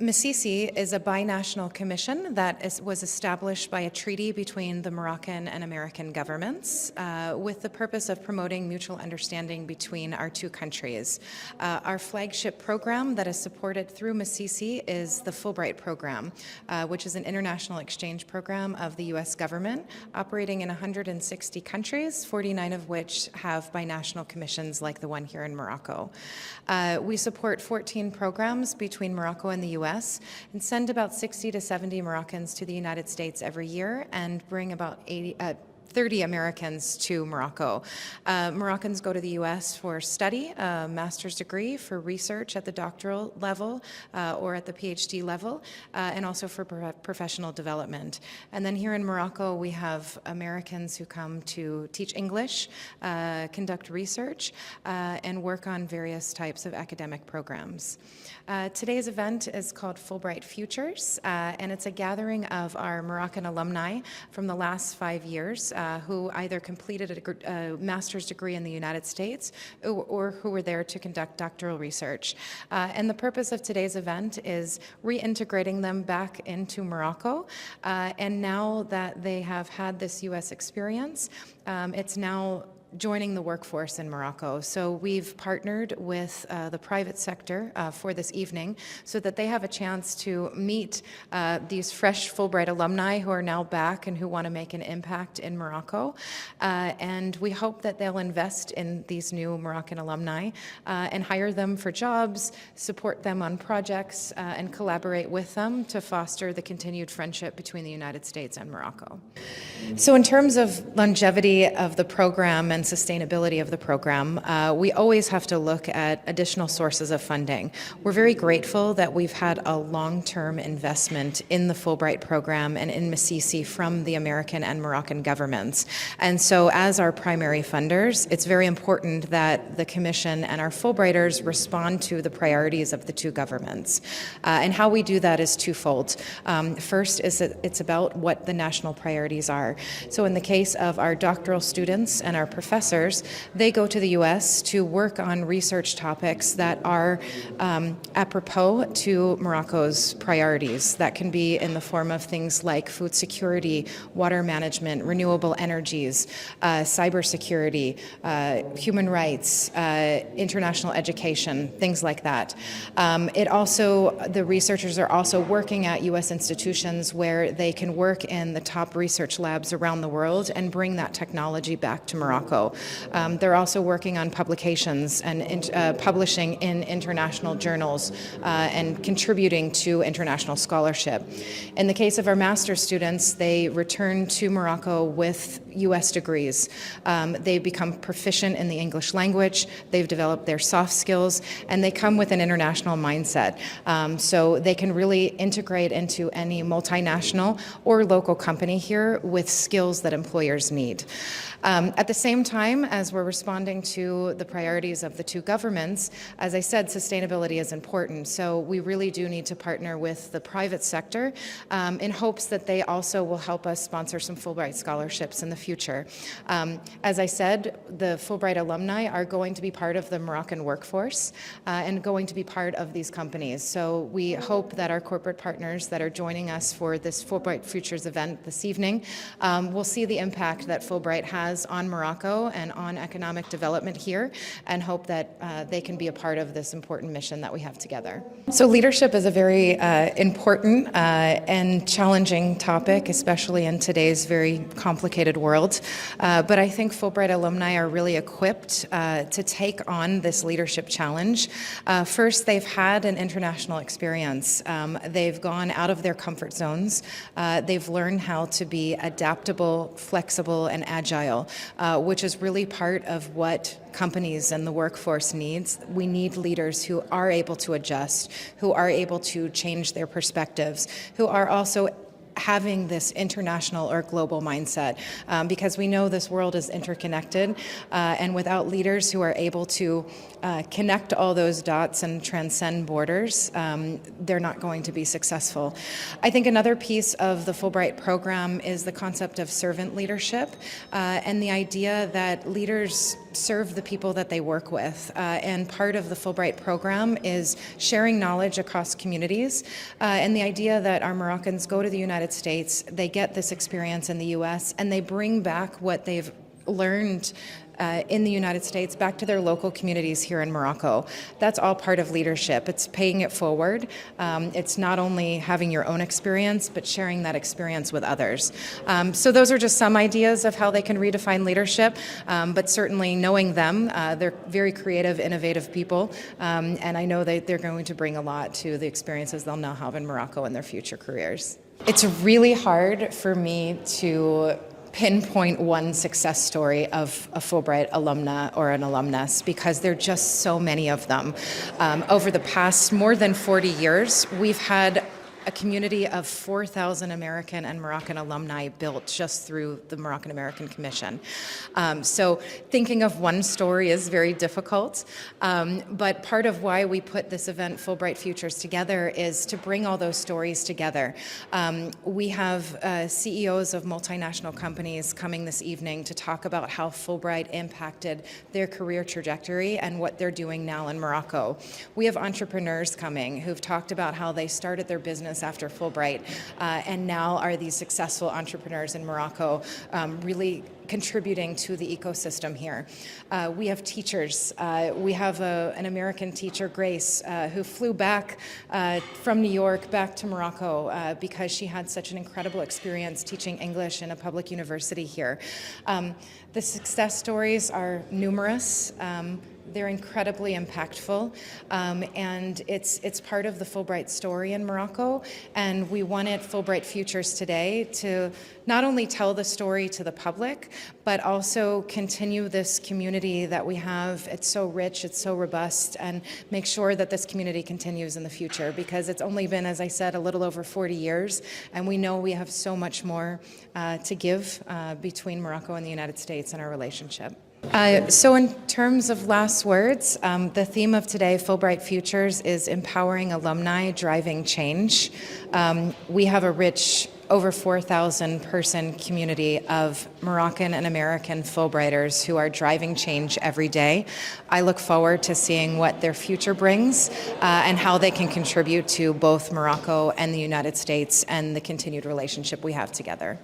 MACECE is a binational commission that was established by a treaty between the Moroccan and American governments with the purpose of promoting mutual understanding between our two countries. Our flagship program that is supported through MACECE is the Fulbright Program, which is an international exchange program of the U.S. government operating in 160 countries, 49 of which have binational commissions like the one here in Morocco. We support 14 programs between Morocco and the U.S. and send about 60 to 70 Moroccans to the United States every year and bring about 30 Americans to Morocco. Moroccans go to the U.S. for study, a master's degree, for research at the doctoral level or at the PhD level, and also for professional development. And then here in Morocco, we have Americans who come to teach English, conduct research, and work on various types of academic programs. Today's event is called Fulbright Futures, and it's a gathering of our Moroccan alumni from the last 5 years who either completed a master's degree in the United States or who were there to conduct doctoral research. And the purpose of today's event is reintegrating them back into Morocco. And now that they have had this U.S. experience, it's now joining the workforce in Morocco. So we've partnered with the private sector for this evening so that they have a chance to meet these fresh Fulbright alumni who are now back and who want to make an impact in Morocco. And we hope that they'll invest in these new Moroccan alumni and hire them for jobs, support them on projects, and collaborate with them to foster the continued friendship between the United States and Morocco. So in terms of longevity of the program and sustainability of the program, we always have to look at additional sources of funding. We're very grateful that we've had a long-term investment in the Fulbright program and in MACECE from the American and Moroccan governments. And so as our primary funders, it's very important that the Commission and our Fulbrighters respond to the priorities of the two governments. And how we do that is twofold. First is that it's about what the national priorities are. So in the case of our doctoral students and our professors, they go to the U.S. to work on research topics that are apropos to Morocco's priorities. That can be in the form of things like food security, water management, renewable energies, cybersecurity, human rights, international education, things like that. The researchers are also working at U.S. institutions where they can work in the top research labs around the world and bring that technology back to Morocco. They're also working on publications and publishing in international journals and contributing to international scholarship. In the case of our master's students, they return to Morocco with U.S. degrees. They become proficient in the English language, they've developed their soft skills, and they come with an international mindset. So they can really integrate into any multinational or local company here with skills that employers need. At the same time, as we're responding to the priorities of the two governments, as I said, sustainability is important. So we really do need to partner with the private sector in hopes that they also will help us sponsor some Fulbright scholarships in the future. As I said, the Fulbright alumni are going to be part of the Moroccan workforce and going to be part of these companies. So we hope that our corporate partners that are joining us for this Fulbright Futures event this evening will see the impact that Fulbright has on Morocco and on economic development here, and hope that they can be a part of this important mission that we have together. So leadership is a very important and challenging topic, especially in today's very complicated world. But I think Fulbright alumni are really equipped to take on this leadership challenge. First, they've had an international experience. They've gone out of their comfort zones. They've learned how to be adaptable, flexible, and agile, which is really part of what companies and the workforce needs. We need leaders who are able to adjust, who are able to change their perspectives, who are also having this international or global mindset, because we know this world is interconnected, and without leaders who are able to connect all those dots and transcend borders, they're not going to be successful. I think another piece of the Fulbright program is the concept of servant leadership, and the idea that leaders serve the people that they work with. And part of the Fulbright program is sharing knowledge across communities, and the idea that our Moroccans go to the United States, they get this experience in the US, and they bring back what they've learned in the United States back to their local communities here in Morocco. That's all part of leadership. It's paying it forward. It's not only having your own experience, but sharing that experience with others. So those are just some ideas of how they can redefine leadership, but certainly knowing them, they're very creative, innovative people, and I know that they're going to bring a lot to the experiences they'll now have in Morocco in their future careers. It's really hard for me to pinpoint one success story of a Fulbright alumna or an alumnus, because there are just so many of them. Over the past more than 40 years, we've had a community of 4,000 American and Moroccan alumni built just through the Moroccan-American Commission. So thinking of one story is very difficult, but part of why we put this event, Fulbright Futures, together is to bring all those stories together. We have CEOs of multinational companies coming this evening to talk about how Fulbright impacted their career trajectory and what they're doing now in Morocco. We have entrepreneurs coming who've talked about how they started their business after Fulbright, and now are these successful entrepreneurs in Morocco, really contributing to the ecosystem here. We have teachers. We have an American teacher, Grace, who flew back from New York back to Morocco because she had such an incredible experience teaching English in a public university here. The success stories are numerous. They're incredibly impactful, and it's part of the Fulbright story in Morocco, and we wanted Fulbright Futures today to not only tell the story to the public, but also continue this community that we have. It's so rich, it's so robust, and make sure that this community continues in the future, because it's only been, as I said, a little over 40 years, and we know we have so much more to give between Morocco and the United States and our relationship. So in terms of last words, the theme of today, Fulbright Futures, is empowering alumni, driving change. We have a rich, over 4,000 person community of Moroccan and American Fulbrighters who are driving change every day. I look forward to seeing what their future brings and how they can contribute to both Morocco and the United States and the continued relationship we have together.